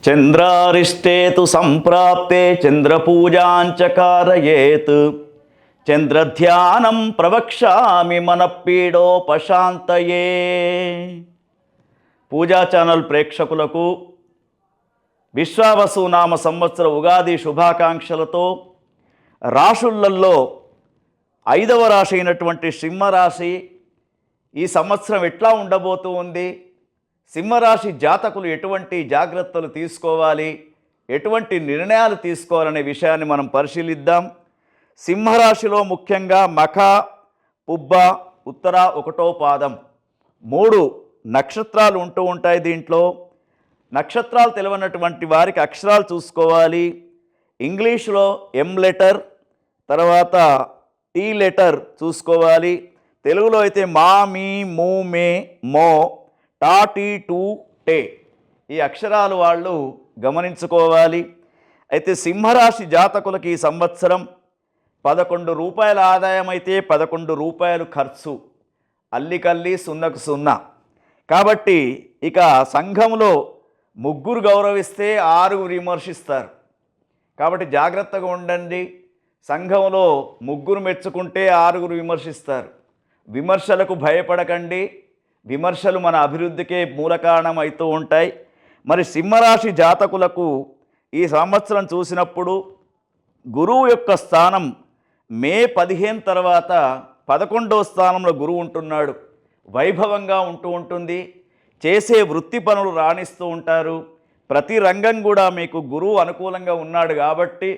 చంద్రారిష్టే తు సంప్రాప్తే చంద్రపూజాంచ కారయేత్ చంద్రధ్యానం ప్రవక్ష్యామి మనఃపీడోపశాంతయే. పూజా channel ప్రేక్షకులకు విశ్వావసునామ సంవత్సర ఉగాది శుభాకాంక్షలతో రాశులలో 5వ రాశి అయినటువంటి సింహరాశి ఈ సంవత్సరం ఎట్లా ఉండబోతూ ఉంది, సింహరాశి జాతకులు ఎటువంటి జాగ్రత్తలు తీసుకోవాలి, ఎటువంటి నిర్ణయాలు తీసుకోవాలనే విషయాన్ని మనం పరిశీలిద్దాం. సింహరాశిలో ముఖ్యంగా మఖ, పుబ్బ, ఉత్తర 1వ పాదం 3 నక్షత్రాలు ఉంటూ ఉంటాయి. దీంట్లో నక్షత్రాలు తెలియనటువంటి వారికి అక్షరాలు చూసుకోవాలి. ఇంగ్లీష్లో ఎం లెటర్, తర్వాత టీ లెటర్ చూసుకోవాలి. తెలుగులో అయితే మా, మీ, ము, మే, మో, టా, టీ, టు, టే ఈ అక్షరాలు వాళ్ళు గమనించుకోవాలి. అయితే సింహరాశి జాతకులకి ఈ సంవత్సరం 11 రూపాయల ఆదాయం అయితే 11 రూపాయలు ఖర్చు, అల్లికల్లి సున్నకు సున్నా. కాబట్టి ఇక సంఘంలో 3 గౌరవిస్తే 6 విమర్శిస్తారు. కాబట్టి జాగ్రత్తగా ఉండండి. సంఘంలో 3 మెచ్చుకుంటే 6 విమర్శిస్తారు. విమర్శలకు భయపడకండి. విమర్శలు మన అభివృద్ధికే మూల కారణం అవుతూ ఉంటాయి. మరి సింహరాశి జాతకులకు ఈ సంవత్సరం చూసినప్పుడు గురువు యొక్క స్థానం మే 15 తర్వాత 11వ స్థానంలో గురువు ఉంటున్నాడు. వైభవంగా ఉంటూ ఉంటుంది. చేసే వృత్తి పనులు రాణిస్తూ ఉంటారు. ప్రతి రంగం కూడా మీకు గురువు అనుకూలంగా ఉన్నాడు కాబట్టి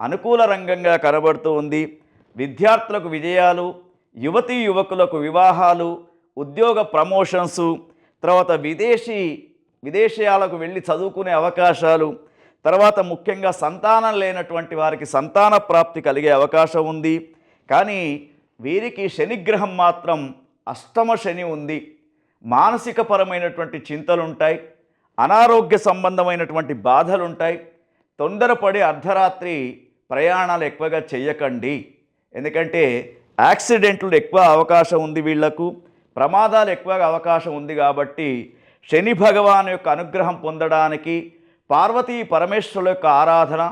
అనుకూల రంగంగా కనబడుతూ ఉంది. విద్యార్థులకు విజయాలు, యువతీ యువకులకు వివాహాలు, ఉద్యోగ ప్రమోషన్స్, తర్వాత విదేశీయాలకు వెళ్ళి చదువుకునే అవకాశాలు, తర్వాత ముఖ్యంగా సంతానం లేనటువంటి వారికి సంతాన ప్రాప్తి కలిగే అవకాశం ఉంది. కానీ వీరికి శనిగ్రహం మాత్రం అష్టమ శని ఉంది. మానసికపరమైనటువంటి చింతలుంటాయి, అనారోగ్య సంబంధమైనటువంటి బాధలుంటాయి. తొందరపడి అర్ధరాత్రి ప్రయాణాలు ఎక్కువగా చేయకండి. ఎందుకంటే యాక్సిడెంట్లు ఎక్కువ అవకాశం ఉంది, వీళ్లకు ప్రమాదాలు ఎక్కువగా అవకాశం ఉంది. కాబట్టి శని భగవాన్ యొక్క అనుగ్రహం పొందడానికి పార్వతీ పరమేశ్వరుల యొక్క ఆరాధన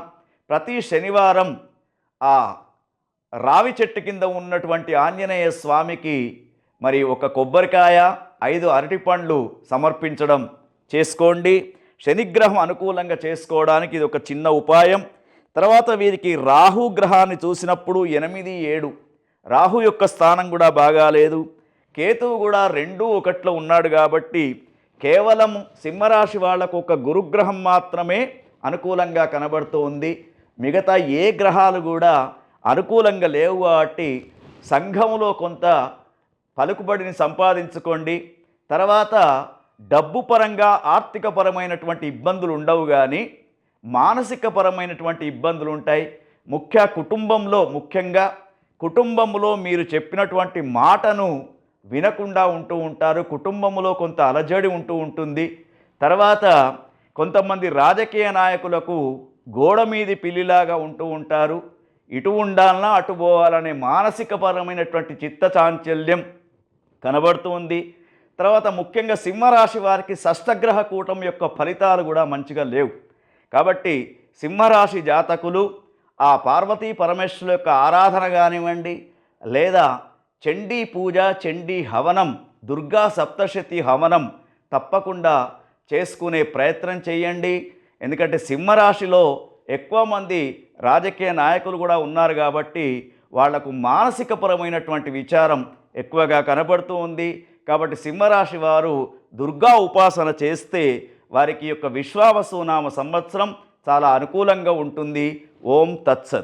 ప్రతి శనివారం ఆ రావి చెట్టు కింద ఉన్నటువంటి ఆంజనేయ స్వామికి మరి ఒక కొబ్బరికాయ 5 అరటిపండ్లు సమర్పించడం చేసుకోండి. శనిగ్రహం అనుకూలంగా చేసుకోవడానికి ఇది ఒక చిన్న ఉపాయం. తర్వాత వీరికి రాహు గ్రహాన్ని చూసినప్పుడు 8, 7 రాహు యొక్క స్థానం కూడా బాగాలేదు. కేతువు కూడా 2, 1లో ఉన్నాడు. కాబట్టి కేవలం సింహరాశి వాళ్లకు ఒక గురుగ్రహం మాత్రమే అనుకూలంగా కనబడుతూ ఉంది. మిగతా ఏ గ్రహాలు కూడా అనుకూలంగా లేవు. కాబట్టి సంఘంలో కొంత పలుకుబడిని సంపాదించుకోండి. తర్వాత డబ్బు పరంగా ఆర్థిక పరమైనటువంటి ఇబ్బందులు ఉండవు, కానీ మానసిక పరమైనటువంటి ఇబ్బందులు ఉంటాయి. ముఖ్యంగా కుటుంబంలో మీరు చెప్పినటువంటి మాటను వినకుండా ఉంటూ ఉంటారు. కుటుంబంలో కొంత అలజడి ఉంటూ ఉంటుంది. తర్వాత కొంతమంది రాజకీయ నాయకులకు గోడ మీది పిల్లిలాగా ఉంటూ ఉంటారు. ఇటు ఉండాలన్నా అటు పోవాలనే మానసిక పరమైనటువంటి చిత్తచాంచల్యం కనబడుతుంది. తర్వాత ముఖ్యంగా సింహరాశి వారికి షష్టగ్రహ కూటం యొక్క ఫలితాలు కూడా మంచిగా లేవు. కాబట్టి సింహరాశి జాతకులు ఆ పార్వతీ పరమేశ్వరుల యొక్క ఆరాధన కానివ్వండి, లేదా చండీ పూజ, చండీ హవనం, దుర్గా సప్తశతి హవనం తప్పకుండా చేసుకునే ప్రయత్నం చేయండి. ఎందుకంటే సింహరాశిలో ఎక్కువ మంది రాజకీయ నాయకులు కూడా ఉన్నారు. కాబట్టి వాళ్లకు మానసికపరమైనటువంటి విచారం ఎక్కువగా కనబడుతూ ఉంది. కాబట్టి సింహరాశి వారు దుర్గా ఉపాసన చేస్తే వారికి యొక్క విశ్వావసునామ సంవత్సరం చాలా అనుకూలంగా ఉంటుంది. ఓం తత్సత్.